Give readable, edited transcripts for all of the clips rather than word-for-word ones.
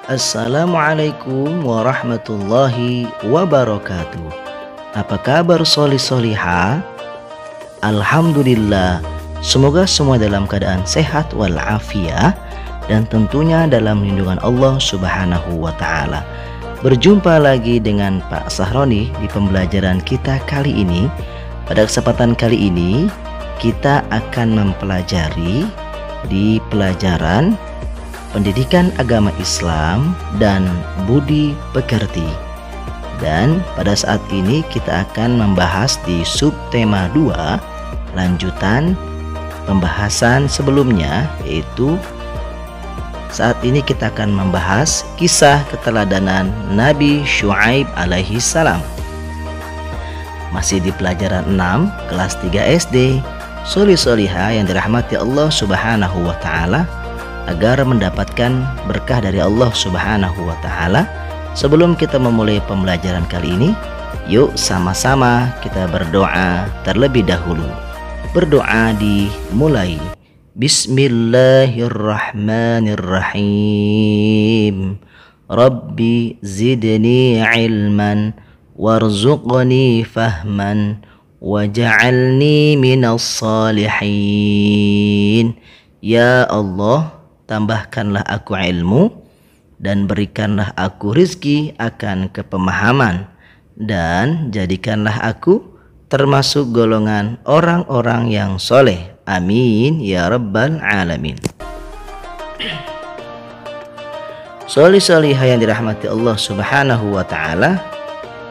Assalamualaikum warahmatullahi wabarakatuh. Apa kabar solih-solihah? Alhamdulillah, semoga semua dalam keadaan sehat walafiat dan tentunya dalam lindungan Allah Subhanahu wa Ta'ala. Berjumpa lagi dengan Pak Sahroni di pembelajaran kita kali ini. Pada kesempatan kali ini kita akan mempelajari di pelajaran Pendidikan Agama Islam dan Budi Pekerti. Dan pada saat ini kita akan membahas di subtema 2, lanjutan pembahasan sebelumnya, yaitu saat ini kita akan membahas kisah keteladanan Nabi Syuaib alaihi salam. Masih di pelajaran 6 kelas 3 SD. Solih-solihah yang dirahmati Allah Subhanahu wa Ta'ala, agar mendapatkan berkah dari Allah Subhanahu wa Ta'ala. Sebelum kita memulai pembelajaran kali ini, yuk sama-sama kita berdoa terlebih dahulu. Berdoa dimulai. Bismillahirrahmanirrahim. Rabbi zidni ilman warzuqni fahman waj'alni minas salihin. Ya Allah, tambahkanlah aku ilmu dan berikanlah aku rizki akan kepemahaman, dan jadikanlah aku termasuk golongan orang-orang yang soleh. Amin ya rabbal alamin. Solih-solihah yang dirahmati Allah Subhanahu wa Ta'ala,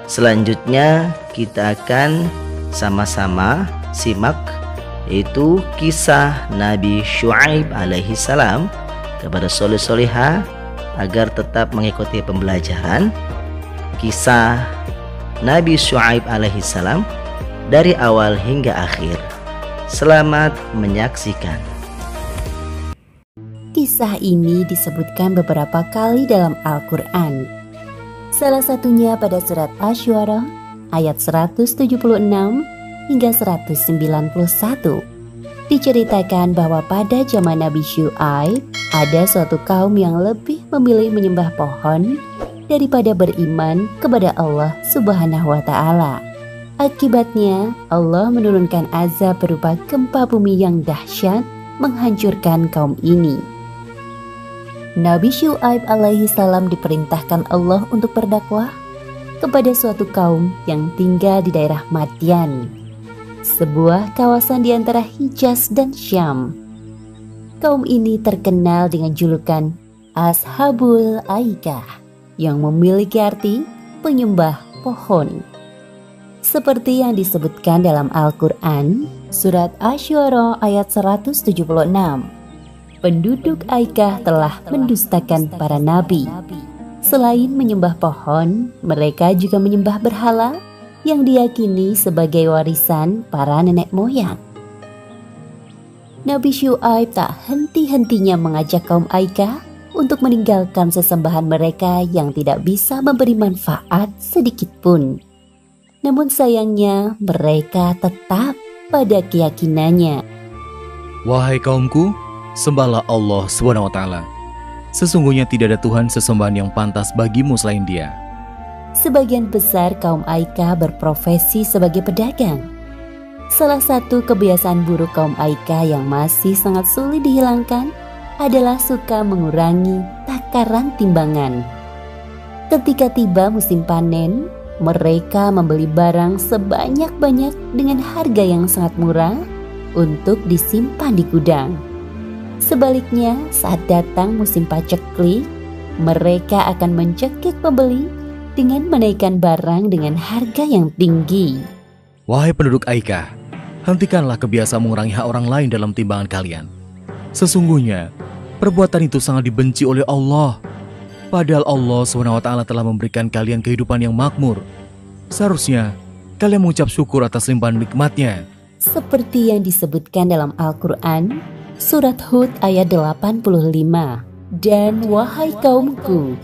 selanjutnya kita akan sama-sama simak yaitu kisah Nabi Syuaib alaihi salam. Kepada solih-solihah agar tetap mengikuti pembelajaran kisah Nabi Syuaib alaihi salam dari awal hingga akhir. Selamat menyaksikan. Kisah ini disebutkan beberapa kali dalam Al-Quran. Salah satunya pada surat Asy-Syu'ara ayat 176 hingga 191. Diceritakan bahwa pada zaman Nabi Syuaib ada suatu kaum yang lebih memilih menyembah pohon daripada beriman kepada Allah Subhanahu wa Ta'ala. Akibatnya Allah menurunkan azab berupa gempa bumi yang dahsyat menghancurkan kaum ini. Nabi Syuaib alaihi salam diperintahkan Allah untuk berdakwah kepada suatu kaum yang tinggal di daerah Madyan, sebuah kawasan di antara Hijaz dan Syam. Kaum ini terkenal dengan julukan Ashabul Aikah, yang memiliki arti penyembah pohon. Seperti yang disebutkan dalam Al-Quran, surat Asy-Syu'ara ayat 176. Penduduk Aikah telah mendustakan para nabi. Selain menyembah pohon, mereka juga menyembah berhala yang diyakini sebagai warisan para nenek moyang. Nabi Syuaib tak henti-hentinya mengajak kaum Aikah untuk meninggalkan sesembahan mereka yang tidak bisa memberi manfaat sedikit pun. Namun sayangnya mereka tetap pada keyakinannya. Wahai kaumku, sembahlah Allah SWT. Sesungguhnya tidak ada Tuhan sesembahan yang pantas bagimu selain Dia. Sebagian besar kaum Aikah berprofesi sebagai pedagang. Salah satu kebiasaan buruk kaum Aikah yang masih sangat sulit dihilangkan adalah suka mengurangi takaran timbangan. Ketika tiba musim panen, mereka membeli barang sebanyak-banyak dengan harga yang sangat murah untuk disimpan di gudang. Sebaliknya, saat datang musim paceklik, mereka akan mencekik pembeli dengan menaikkan barang dengan harga yang tinggi. Wahai penduduk Aikah, hentikanlah kebiasaan mengurangi hak orang lain dalam timbangan kalian. Sesungguhnya, perbuatan itu sangat dibenci oleh Allah. Padahal Allah SWT telah memberikan kalian kehidupan yang makmur. Seharusnya kalian mengucap syukur atas limpahan nikmat-Nya. Seperti yang disebutkan dalam Al-Quran, surat Hud ayat 85. Dan wahai kaumku,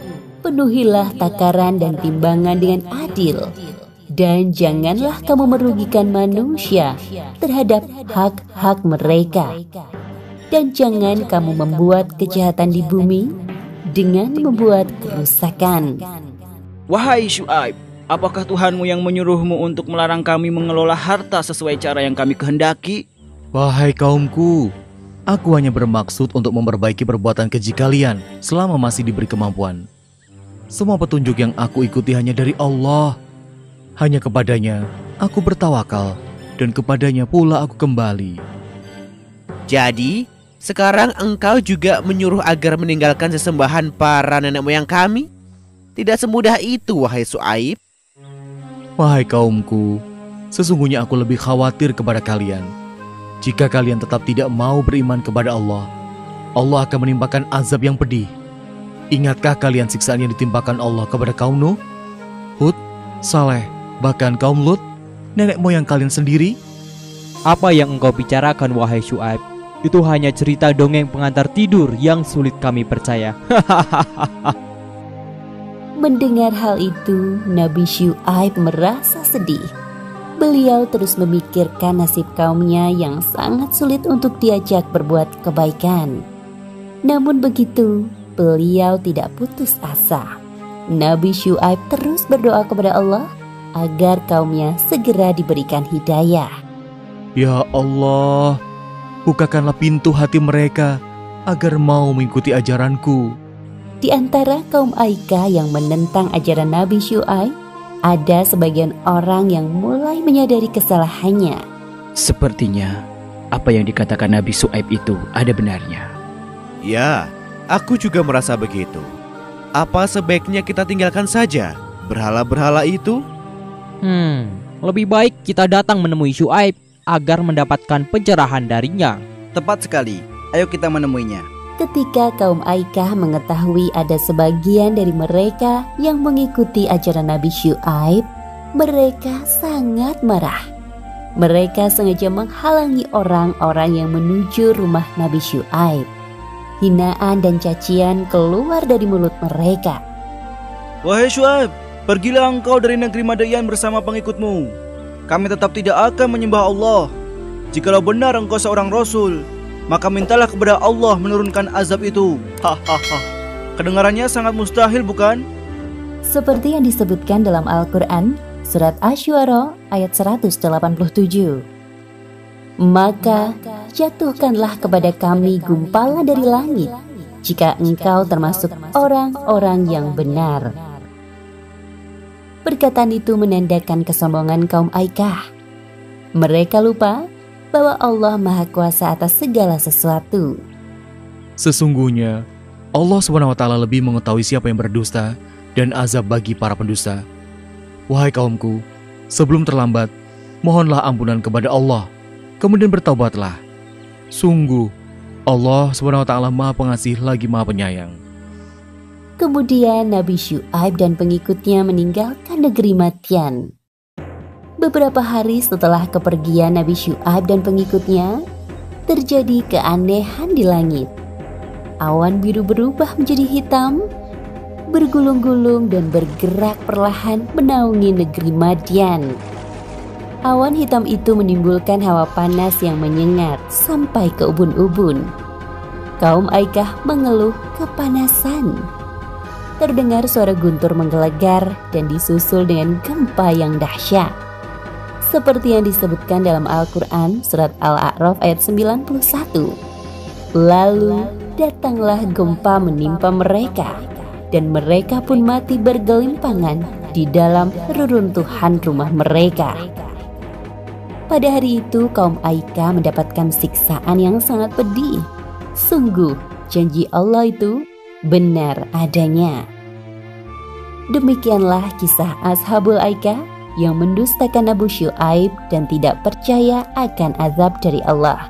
penuhilah takaran dan timbangan dengan adil. Dan janganlah kamu merugikan manusia terhadap hak-hak mereka. Dan jangan kamu membuat kejahatan di bumi dengan membuat kerusakan. Wahai Syuaib, apakah Tuhanmu yang menyuruhmu untuk melarang kami mengelola harta sesuai cara yang kami kehendaki? Wahai kaumku, aku hanya bermaksud untuk memperbaiki perbuatan keji kalian selama masih diberi kemampuan. Semua petunjuk yang aku ikuti hanya dari Allah. Hanya kepadanya aku bertawakal dan kepadanya pula aku kembali. Jadi, sekarang engkau juga menyuruh agar meninggalkan sesembahan para nenek moyang kami? Tidak semudah itu, wahai Syuaib. Wahai kaumku, sesungguhnya aku lebih khawatir kepada kalian. Jika kalian tetap tidak mau beriman kepada Allah, Allah akan menimpakan azab yang pedih. Ingatkah kalian siksaan yang ditimpakan Allah kepada kaum Nuh, Hud, Saleh, bahkan kaum Lut, nenek moyang kalian sendiri? Apa yang engkau bicarakan, wahai Syuaib? Itu hanya cerita dongeng pengantar tidur yang sulit kami percaya. Mendengar hal itu, Nabi Syuaib merasa sedih. Beliau terus memikirkan nasib kaumnya yang sangat sulit untuk diajak berbuat kebaikan. Namun begitu, beliau tidak putus asa. Nabi Syuaib terus berdoa kepada Allah agar kaumnya segera diberikan hidayah. Ya Allah, bukakanlah pintu hati mereka agar mau mengikuti ajaranku. Di antara kaum Aika yang menentang ajaran Nabi Syuaib, ada sebagian orang yang mulai menyadari kesalahannya. Sepertinya apa yang dikatakan Nabi Syuaib itu ada benarnya. Ya, aku juga merasa begitu. Apa sebaiknya kita tinggalkan saja berhala-berhala itu? Lebih baik kita datang menemui Syuaib agar mendapatkan pencerahan darinya. Tepat sekali, ayo kita menemuinya. Ketika kaum Aikah mengetahui ada sebagian dari mereka yang mengikuti ajaran Nabi Syuaib, mereka sangat marah. Mereka sengaja menghalangi orang-orang yang menuju rumah Nabi Syuaib. Hinaan dan cacian keluar dari mulut mereka. Wahai Syuaib, pergilah engkau dari negeri Madian bersama pengikutmu. Kami tetap tidak akan menyembah Allah. Jikalau benar engkau seorang Rasul, maka mintalah kepada Allah menurunkan azab itu. Hahaha. Kedengarannya sangat mustahil, bukan? Seperti yang disebutkan dalam Al-Quran, Surat Asy-Syu'ara ayat 187. Maka jatuhkanlah kepada kami gumpalan dari langit, jika engkau termasuk orang-orang yang benar. Perkataan itu menandakan kesombongan kaum Aikah. Mereka lupa bahwa Allah Maha Kuasa atas segala sesuatu. Sesungguhnya Allah SWT lebih mengetahui siapa yang berdusta dan azab bagi para pendusta. Wahai kaumku, sebelum terlambat, mohonlah ampunan kepada Allah, kemudian bertaubatlah. Sungguh, Allah SWT Maha Pengasih lagi Maha Penyayang. Kemudian Nabi Syuaib dan pengikutnya meninggalkan negeri Madian. Beberapa hari setelah kepergian Nabi Syuaib dan pengikutnya, terjadi keanehan di langit. Awan biru berubah menjadi hitam, bergulung-gulung dan bergerak perlahan menaungi negeri Madian. Awan hitam itu menimbulkan hawa panas yang menyengat sampai ke ubun-ubun. Kaum Aikah mengeluh kepanasan. Terdengar suara guntur menggelegar dan disusul dengan gempa yang dahsyat. Seperti yang disebutkan dalam Al-Quran Surat Al-A'raf ayat 91. Lalu datanglah gempa menimpa mereka, dan mereka pun mati bergelimpangan di dalam reruntuhan rumah mereka. Pada hari itu kaum Aikah mendapatkan siksaan yang sangat pedih. Sungguh janji Allah itu benar adanya. Demikianlah kisah Ashabul Aikah yang mendustakan Nabi Syuaib dan tidak percaya akan azab dari Allah.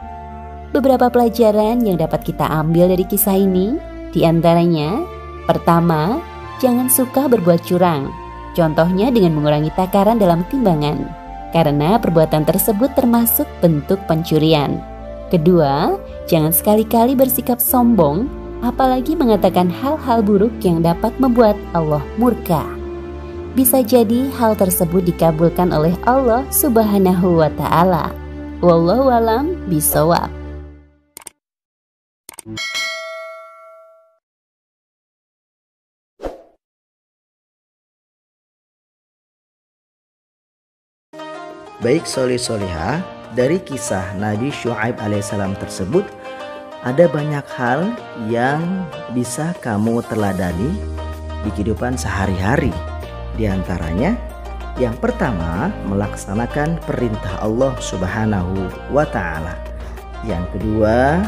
Beberapa pelajaran yang dapat kita ambil dari kisah ini, diantaranya, pertama, jangan suka berbuat curang. Contohnya dengan mengurangi takaran dalam timbangan, karena perbuatan tersebut termasuk bentuk pencurian. Kedua, jangan sekali-kali bersikap sombong, apalagi mengatakan hal-hal buruk yang dapat membuat Allah murka. Bisa jadi hal tersebut dikabulkan oleh Allah Subhanahu wa Ta'ala. Wallahu a'lam bishawab. baik soleh solehah, dari kisah Nabi Syuaib alaihissalam tersebut ada banyak hal yang bisa kamu teladani di kehidupan sehari-hari. Di antaranya, yang pertama, melaksanakan perintah Allah Subhanahu wa Ta'ala. Yang kedua,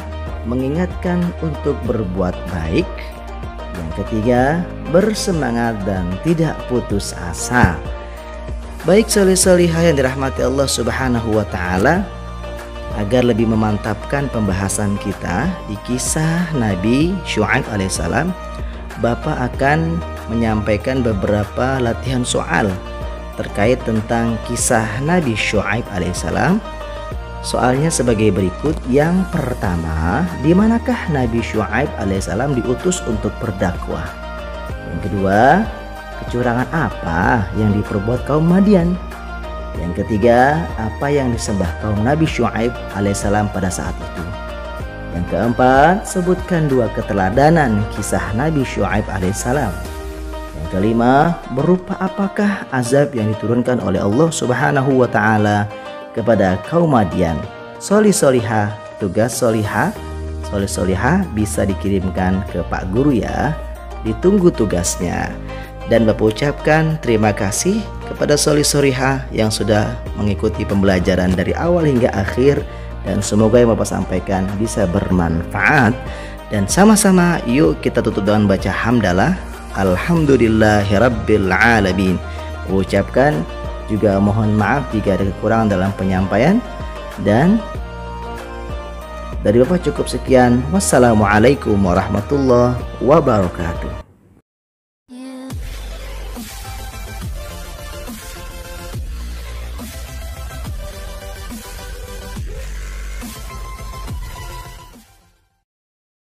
mengingatkan untuk berbuat baik. Yang ketiga, bersemangat dan tidak putus asa. Baik soleh-solehah yang dirahmati Allah Subhanahu wa Ta'ala, agar lebih memantapkan pembahasan kita di kisah Nabi Syuaib alaihissalam, Bapak akan menyampaikan beberapa latihan soal terkait tentang kisah Nabi Syuaib alaihissalam. Soalnya sebagai berikut. Yang pertama, di manakah Nabi Syuaib alaihissalam diutus untuk berdakwah? Yang kedua, kecurangan apa yang diperbuat kaum Madian? Yang ketiga, apa yang disembah kaum Nabi Syuaib alaihissalam pada saat itu? Yang keempat, sebutkan 2 keteladanan kisah Nabi Syuaib alaihissalam. Yang kelima, berupa apakah azab yang diturunkan oleh Allah Subhanahu wa Ta'ala kepada kaum Madian? Solih-solihah, tugas solihah, solih-solihah bisa dikirimkan ke Pak Guru ya. Ditunggu tugasnya. Dan Bapak ucapkan terima kasih kepada solih-solihah yang sudah mengikuti pembelajaran dari awal hingga akhir, dan semoga yang Bapak sampaikan bisa bermanfaat. Dan sama-sama yuk kita tutup dengan baca hamdalah. Alhamdulillahirabbil alamin. Ucapkan juga mohon maaf jika ada kekurangan dalam penyampaian, dan dari Bapak cukup sekian. Wassalamualaikum warahmatullahi wabarakatuh.